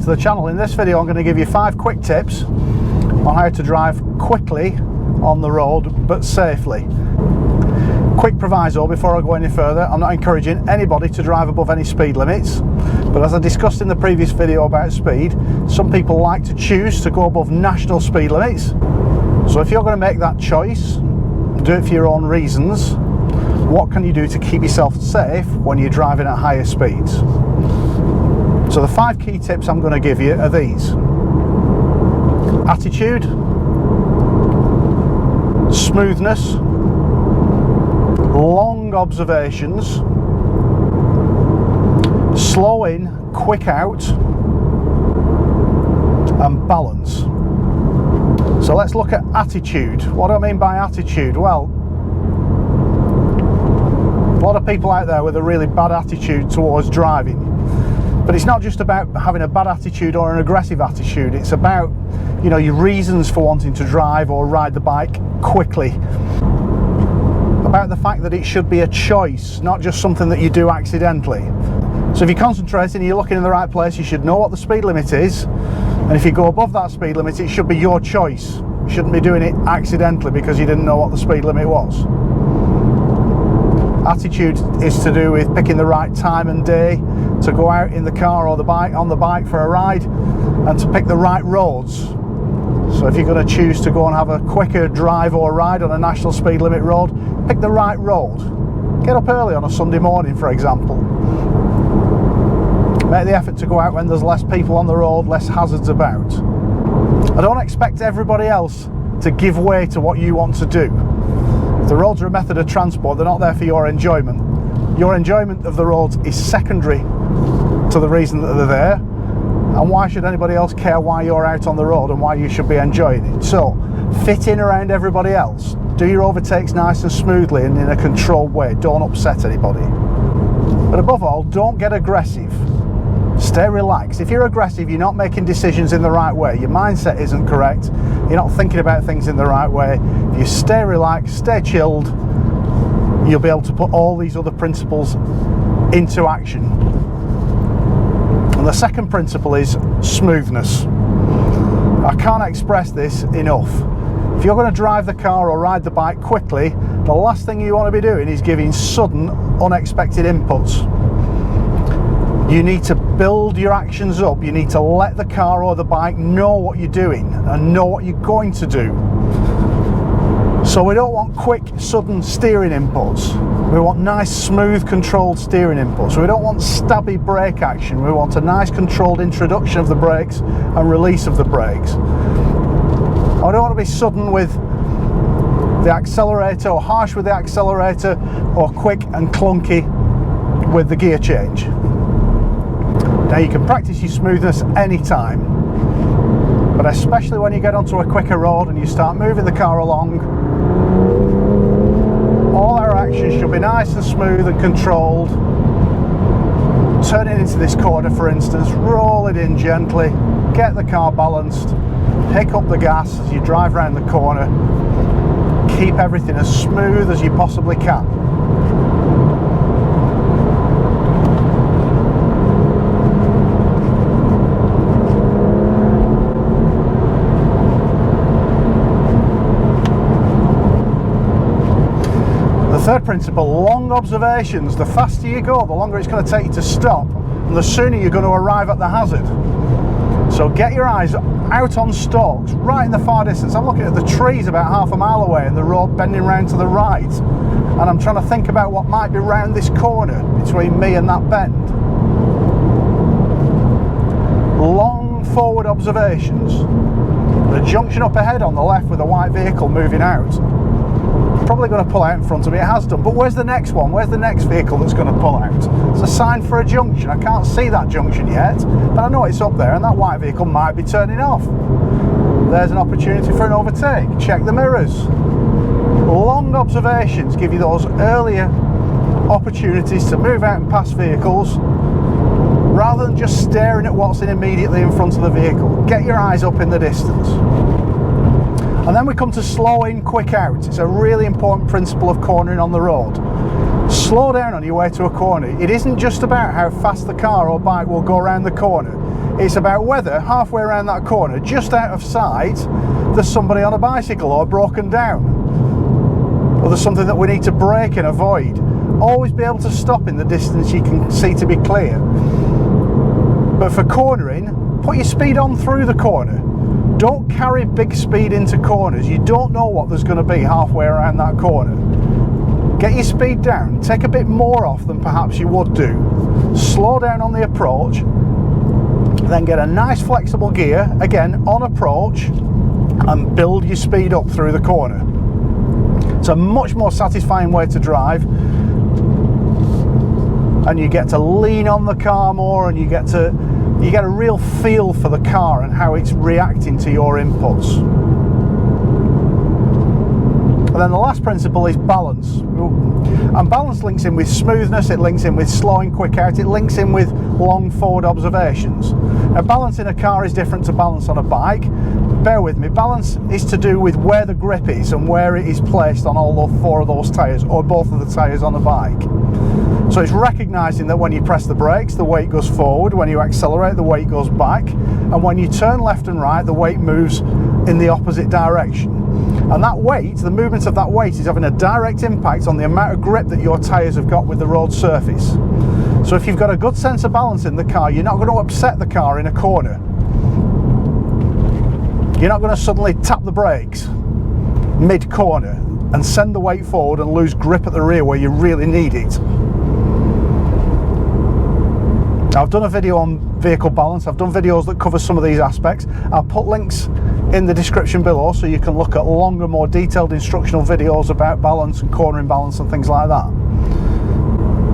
to the channel. In this video I'm going to give you 5 quick tips on how to drive quickly on the road but safely. Quick proviso before I go any further: I'm not encouraging anybody to drive above any speed limits, but as I discussed in the previous video about speed, some people like to choose to go above national speed limits. So if you're going to make that choice, do it for your own reasons. What can you do to keep yourself safe when you're driving at higher speeds? So the 5 key tips I'm going to give you are these: attitude, smoothness, long observations, slow in, quick out, and balance. So let's look at attitude. What do I mean by attitude? Well, a lot of people out there with a really bad attitude towards driving. But it's not just about having a bad attitude or an aggressive attitude. It's about, you know, your reasons for wanting to drive or ride the bike quickly. About the fact that it should be a choice, not just something that you do accidentally. So if you're concentrating and you're looking in the right place, you should know what the speed limit is. And if you go above that speed limit, it should be your choice. You shouldn't be doing it accidentally because you didn't know what the speed limit was. Attitude is to do with picking the right time and day to go out in the car or on the bike for a ride, and to pick the right roads. So if you're going to choose to go and have a quicker drive or ride on a national speed limit road, pick the right road. Get up early on a Sunday morning, for example. Make the effort to go out when there's less people on the road, less hazards about. I don't expect everybody else to give way to what you want to do. If the roads are a method of transport, they're not there for your enjoyment. Your enjoyment of the roads is secondary to the reason that they're there. And why should anybody else care why you're out on the road and why you should be enjoying it? So, fit in around everybody else. Do your overtakes nice and smoothly and in a controlled way. Don't upset anybody. But above all, don't get aggressive. Stay relaxed. If you're aggressive, you're not making decisions in the right way. Your mindset isn't correct. You're not thinking about things in the right way. If you stay relaxed, stay chilled, you'll be able to put all these other principles into action. And the second principle is smoothness. I can't express this enough. If you're going to drive the car or ride the bike quickly, the last thing you want to be doing is giving sudden, unexpected inputs. You need to build your actions up. You need to let the car or the bike know what you're doing and know what you're going to do. So we don't want quick, sudden steering inputs. We want nice, smooth, controlled steering inputs. We don't want stabby brake action. We want a nice, controlled introduction of the brakes and release of the brakes. I don't want to be sudden with the accelerator, or harsh with the accelerator, or quick and clunky with the gear change. Now, you can practice your smoothness anytime, but especially when you get onto a quicker road and you start moving the car along, all our actions should be nice and smooth and controlled. Turning into this corner, for instance, roll it in gently, get the car balanced, pick up the gas as you drive around the corner, keep everything as smooth as you possibly can. Third principle, long observations. The faster you go, the longer it's going to take you to stop, and the sooner you're going to arrive at the hazard. So get your eyes out on stalks, right in the far distance. I'm looking at the trees about half a mile away and the road bending round to the right, and I'm trying to think about what might be round this corner between me and that bend. Long forward observations. The junction up ahead on the left with a white vehicle moving out. Probably going to pull out in front of me. It has done, but where's the next one? Where's the next vehicle that's going to pull out? It's a sign for a junction. I can't see that junction yet, but I know it's up there, and that white vehicle might be turning off. There's an opportunity for an overtake. Check the mirrors. Long observations give you those earlier opportunities to move out and pass vehicles, rather than just staring at what's immediately in front of the vehicle. Get your eyes up in the distance. And then we come to slow in, quick out. It's a really important principle of cornering on the road. Slow down on your way to a corner. It isn't just about how fast the car or bike will go around the corner. It's about whether halfway around that corner, just out of sight, there's somebody on a bicycle or broken down, or there's something that we need to brake and avoid. Always be able to stop in the distance you can see to be clear. But for cornering, put your speed on through the corner. Don't carry big speed into corners. You don't know what there's going to be halfway around that corner. Get your speed down, take a bit more off than perhaps you would do. Slow down on the approach, then get a nice flexible gear, again on approach, and build your speed up through the corner. It's a much more satisfying way to drive, and you get to lean on the car more, and you get a real feel for the car and how it's reacting to your inputs. And then the last principle is balance. And balance links in with smoothness, it links in with slowing quick out, it links in with long forward observations. Now, balance in a car is different to balance on a bike. Bear with me, balance is to do with where the grip is and where it is placed on all 4 of those tyres, or both of the tyres on the bike. So it's recognising that when you press the brakes, the weight goes forward, when you accelerate, the weight goes back, and when you turn left and right, the weight moves in the opposite direction. And that weight, the movement of that weight, is having a direct impact on the amount of grip that your tyres have got with the road surface. So if you've got a good sense of balance in the car, you're not going to upset the car in a corner. You're not going to suddenly tap the brakes mid-corner and send the weight forward and lose grip at the rear where you really need it. Now, I've done a video on vehicle balance. I've done videos that cover some of these aspects. I'll put links in the description below so you can look at longer, more detailed instructional videos about balance and cornering balance and things like that.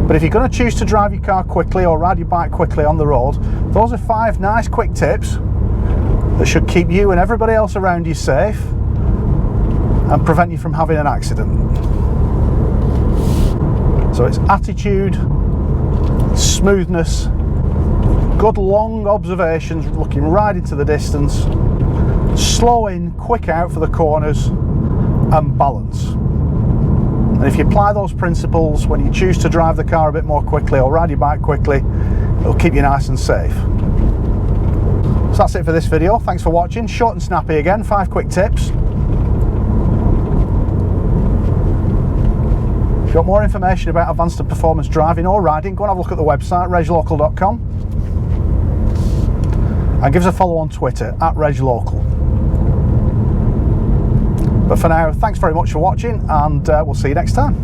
But if you're going to choose to drive your car quickly or ride your bike quickly on the road, those are 5 nice quick tips that should keep you and everybody else around you safe and prevent you from having an accident. So it's attitude, smoothness, good long observations, looking right into the distance, slow in, quick out for the corners, and balance. And if you apply those principles when you choose to drive the car a bit more quickly or ride your bike quickly, it'll keep you nice and safe. So that's it for this video. Thanks for watching. Short and snappy again, 5 quick tips. If you want more information about advanced and performance driving or riding, go and have a look at the website, reglocal.com. And give us a follow on Twitter, @reglocal. But for now, thanks very much for watching, and we'll see you next time.